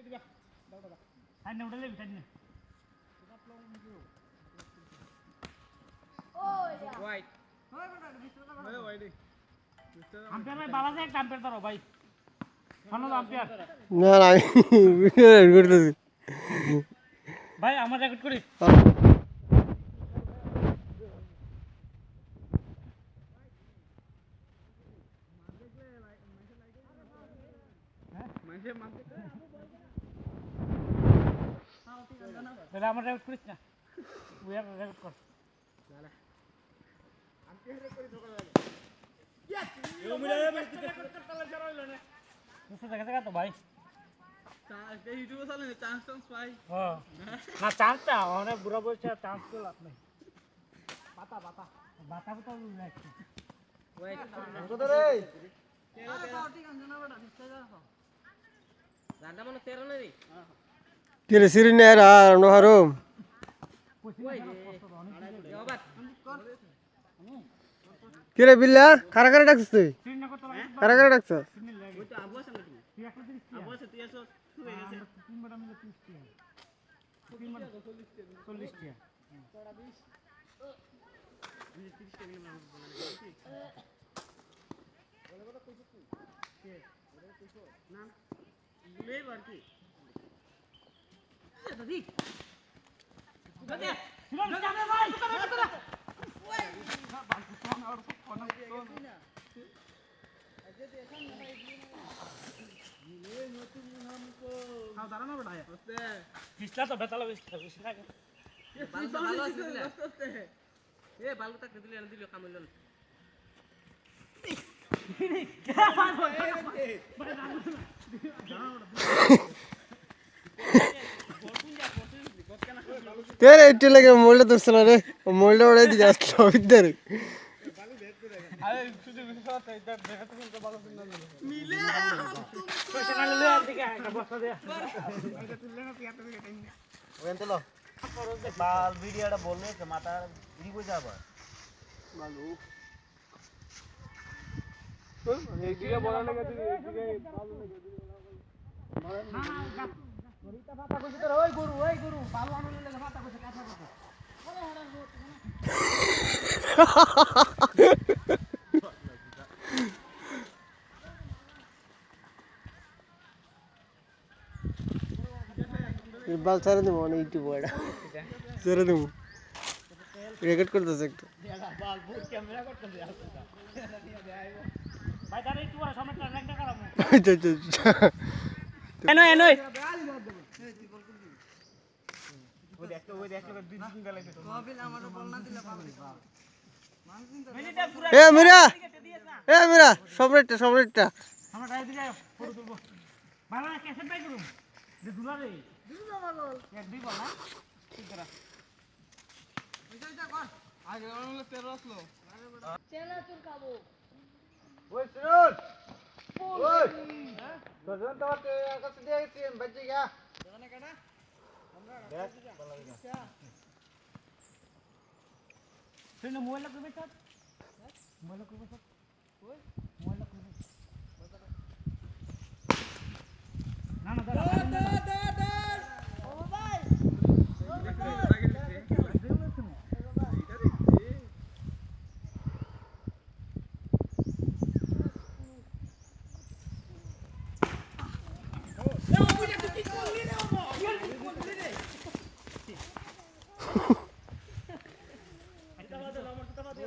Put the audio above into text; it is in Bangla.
Tanya udah lebih tanya. Oh ya. White. Hampir ভাই বালা যায় একটা hampir ধরো ভাই। শোনো তো hampir। না না রেকর্ড করতেছি ভাই আমার রেকর্ড করি। তাহলে আমার রেকর্ড করিস না। তুই আর রেকর্ড কর। দেখা দেখা তো ভাই ইউটিউবে চলে চান্স চান্স পাই না চান্সটা অনেক বুড়া বলছে চান্স তো লাভ নেই বাতা বাতা বাতা বাতা রাখছি কত রে রান্না মানে 13 না রে কি রে সিরি নে আর নহরো কি রে বিল্লা কারা কারা ডাকছিস তুই কারা কারা ডাকছিস ওই তো আবু আছে নাকি আবু আছে তুই আসো তুই গেছে তিন বড় মিলে 30 টাকা তিন বড় 40 টাকা তোরা 20 30 টাকা নিলাম বলে কথা কইছিস তুই কে ওরে কইছো না লেই বার কি দাদি দাদি শুনুন জানে ভাই তোরা ওই বালতি তো না আর কোন না পিছলা তো বেতালা পিছলা ভালো আছে দিলা এ বালুটা কে দিলে দিল কামল তেরে ইটে লাগে মোলটা ধরছ না রে মোলটা ওড়াই দি যাস সবিদার আরে শুধু বিশ্বাস এটা দেখাতে কিন্তু ভালো দিন না মিলে পয়সা না লয়ে আর দিকে একটা বস্তা দে এটা তুললে না পিয়াতে দিকে টাইম ওখান তোলো বাল ভিডিওটা বললে তো মাথা ই কই যাবা বালু এই দিকে বলা লাগে তুই এই দিকে বালু লাগে না না গরিটা পাতা কইছে তোর ওই গরু বালু আনলে লাগে পাতা কইছে কাঁচা পাতা ওরে হড়া বাল ছাড়ে দেবো না ইউটিউব এটা ছেড়ে দেবো রেকর্ড করতেছে একটু বাল বহুত ক্যামেরা করতে দে ভাই দাঁড়া একটু বড় সময়টা ল্যাংটা করামু এনো এনো ওই দেখ দুই দিন গেলে তো কবিল আমারে বল না দিলে পাবলিক মিনিটটা পুরো এ মিরা সম্রাটটা আমরা ডাই দিকে ফটো তুলবো ভালো ক্যাসেট বাই করুম যে দুলা রে দুলা বল এক দুই বল না ঠিক করা ওইটা কর আগে অনলে 13 আসলো চেনা চুল খাবো ওই সুরজ ওই তোজন তো তে কাছে দিয়ে গেছি বাচ্চা গা জানা কেডা আমরা দেখ ভালো লাগে তুই না মোবাইল করবে স্যার মোবাইল করবে স্যার ওই মোবাইল করবে না না দাদা ও ভাই এটা বাদে আমার তো বাদে